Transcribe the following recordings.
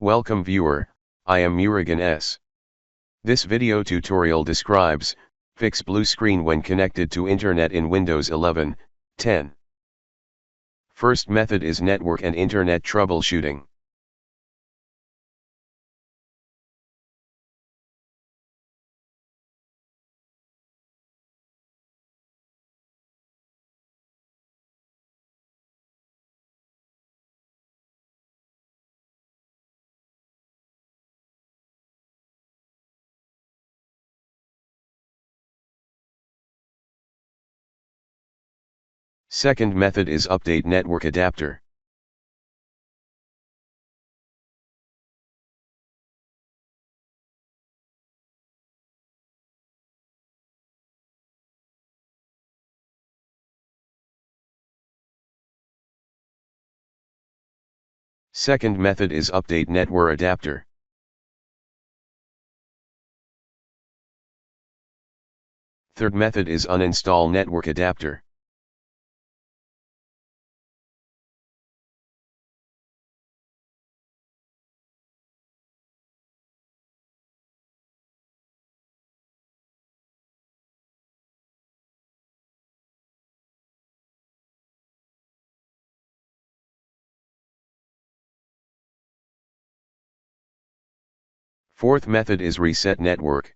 Welcome viewer, I am Murugan S. This video tutorial describes, fix blue screen when connected to internet in Windows 11, 10. First method is network and internet troubleshooting. Second method is update network adapter. Second method is update network adapter. Third method is uninstall network adapter. Fourth method is reset network.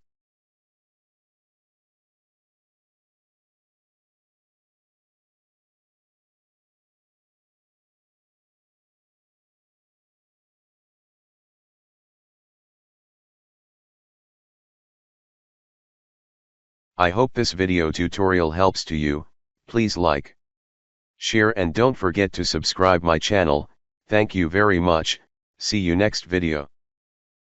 I hope this video tutorial helps to you. Please like, share and don't forget to subscribe my channel. Thank you very much. See you next video.